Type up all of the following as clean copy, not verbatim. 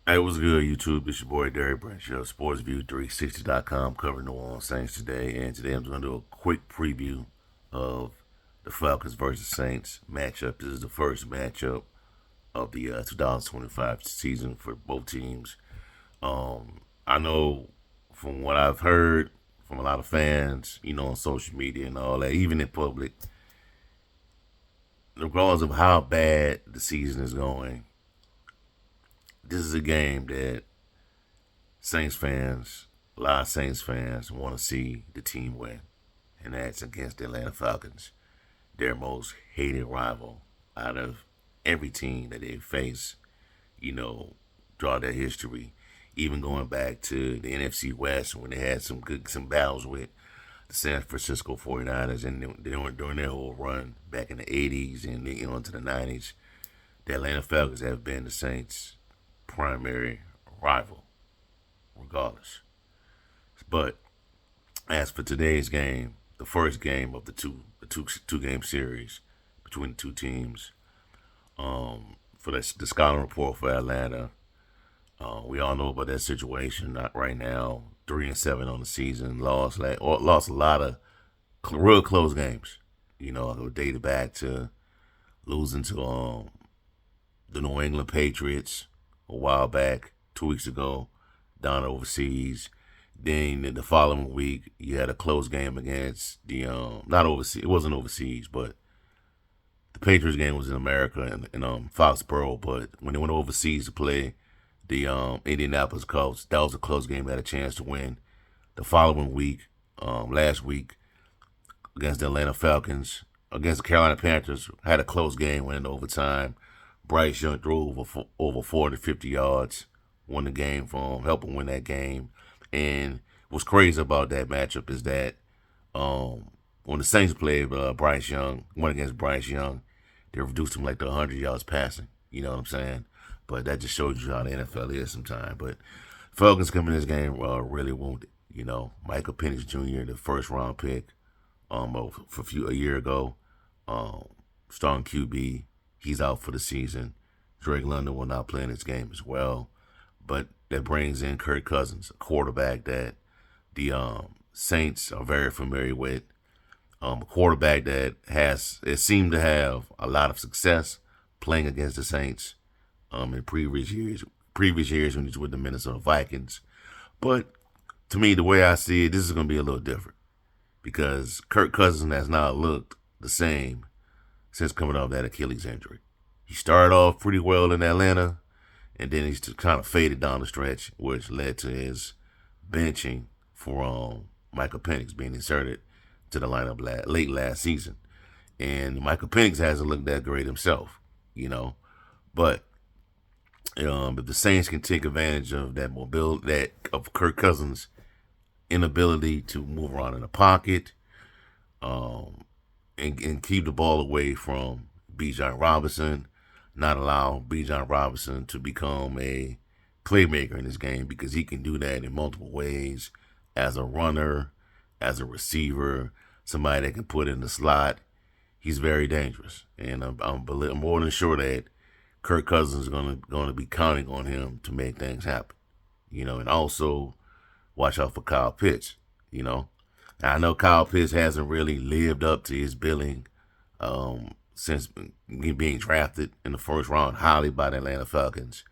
Hey, what's good, YouTube? It's your boy Derek Branch of SportsView360.com covering New Orleans Saints today. And today I'm going to do a quick preview of the Falcons versus Saints matchup. This is the first matchup of the 2025 season for both teams. I know from what I've heard from a lot of fans, on social media and all that, even in public, regardless of how bad the season is going, this is a game that Saints fans, a lot of Saints fans want to see the team win, and that's against the Atlanta Falcons, their most hated rival out of every team that they face, draw their history, even going back to the NFC West when they had some battles with the San Francisco 49ers and they were during their whole run back in the 80s and into the 90s. The Atlanta Falcons have been the Saints' primary rival regardless. But as for today's game, the first game of the two game series between the two teams, for the scouting report for Atlanta, we all know about that situation. Not right now, 3-7 on the season, lost a lot of real close games. It dated back to losing to the New England Patriots a while back, 2 weeks ago, down overseas. Then the following week, you had a close game against the not overseas. It wasn't overseas, but the Patriots game was in America in Foxborough. But when they went overseas to play the Indianapolis Colts, that was a close game. They had a chance to win. The following week, last week, against the Atlanta Falcons, against the Carolina Panthers, had a close game, went in overtime. Bryce Young threw over 450 yards, won the game for him, helped him win that game. And what's crazy about that matchup is that when the Saints played Bryce Young, went against Bryce Young, they reduced him like to 100 yards passing. You know what I'm saying? But that just shows you how the NFL is sometimes. But Falcons come in this game really wounded. Michael Penix Jr., the first round pick a year ago, starting QB, he's out for the season. Drake London will not play in this game as well. But that brings in Kirk Cousins, a quarterback that the Saints are very familiar with. A quarterback that it seemed to have a lot of success playing against the Saints in previous years. Previous years when he was with the Minnesota Vikings. But to me, the way I see it, this is going to be a little different because Kirk Cousins has not looked the same since coming off that Achilles injury. He started off pretty well in Atlanta, and then he's just kind of faded down the stretch, which led to his benching for Michael Penix being inserted to the lineup late last season. And Michael Penix hasn't looked that great himself, But if the Saints can take advantage of that of Kirk Cousins' inability to move around in the pocket, and keep the ball away from Bijan Robinson, not allow Bijan Robinson to become a playmaker in this game because he can do that in multiple ways as a runner, as a receiver, somebody that can put in the slot. He's very dangerous, and I'm more than sure that Kirk Cousins is going to be counting on him to make things happen. And also watch out for Kyle Pitts. I know Kyle Pitts hasn't really lived up to his billing since being drafted in the first round highly by the Atlanta Falcons.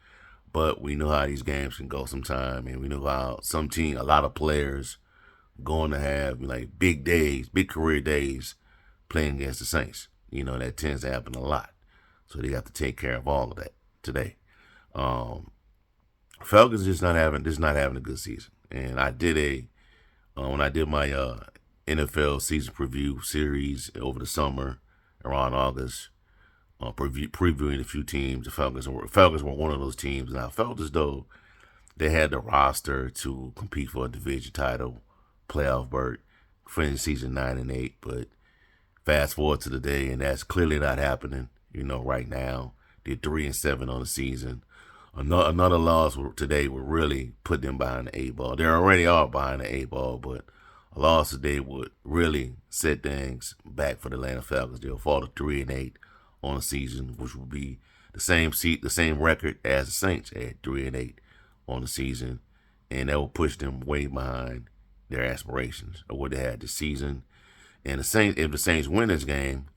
But we know how these games can go sometime, and we know how a lot of players going to have like big days, big career days playing against the Saints. That tends to happen a lot. So they have to take care of all of that today. Falcons just not having a good season. And I did when I did my NFL season preview series over the summer around August, previewing a few teams. The Falcons were one of those teams, and I felt as though they had the roster to compete for a division title, playoff berth, finish season 9-8. But fast forward to the day, and that's clearly not happening. Right now they're 3-7 on the season. Another loss today would really put them behind the eight ball. They already are behind the eight ball, but a loss today would really set things back for the Atlanta Falcons. They'll fall to 3-8 on the season, which will be the same record as the Saints at 3-8. on the season, and that will push them way behind their aspirations of what they had this season. And the Saints, if the Saints win this game,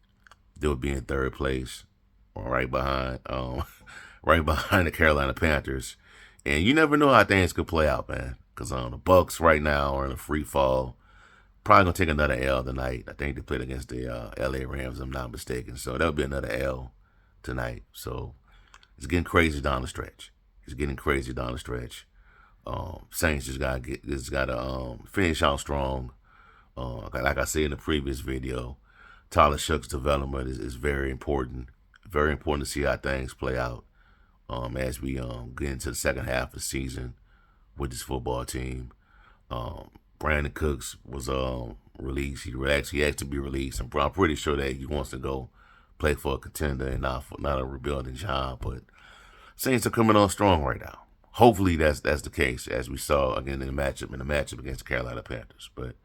they'll be in third place, or right behind, right behind the Carolina Panthers. And you never know how things could play out, man. Because the Bucks right now are in a free fall. Probably gonna take another L tonight. I think they played against the LA Rams, if I'm not mistaken. So that'll be another L tonight. So it's getting crazy down the stretch. It's getting crazy down the stretch. Saints just gotta finish out strong. Like I said in the previous video, Tyler Shuck's development is very important. Very important to see how things play out as we get into the second half of the season with this football team. Brandon Cooks was released. He asked to be released. I'm pretty sure that he wants to go play for a contender and not a rebuilding job. But Saints are coming on strong right now. Hopefully that's the case, as we saw again in the matchup against the Carolina Panthers. But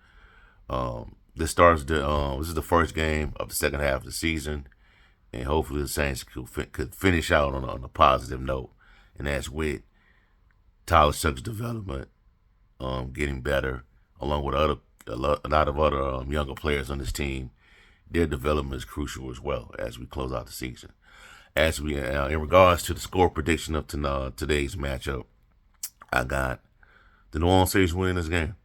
this is the first game of the second half of the season, and hopefully the Saints could finish out on a positive note, and that's with Tyler Shuck's development getting better, along with a lot of other younger players on this team. Their development is crucial as well as we close out the season. As we, in regards to the score prediction of today's matchup, I got the New Orleans Saints winning this game.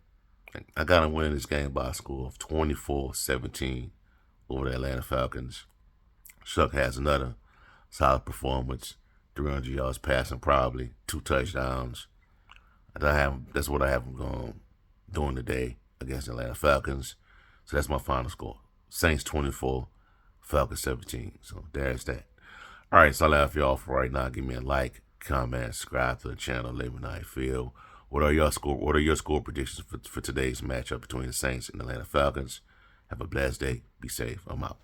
I got them winning this game by a score of 24-17 over the Atlanta Falcons. Shuck has another solid performance, 300 yards passing, probably 2 touchdowns. That's what I have him doing today against the Atlanta Falcons. So that's my final score. Saints 24, Falcons 17. So there's that. All right, so I'll have y'all for right now. Give me a like, comment, subscribe to the channel. Let me know how you feel. What are your score predictions for today's matchup between the Saints and the Atlanta Falcons? Have a blessed day. Be safe. I'm out.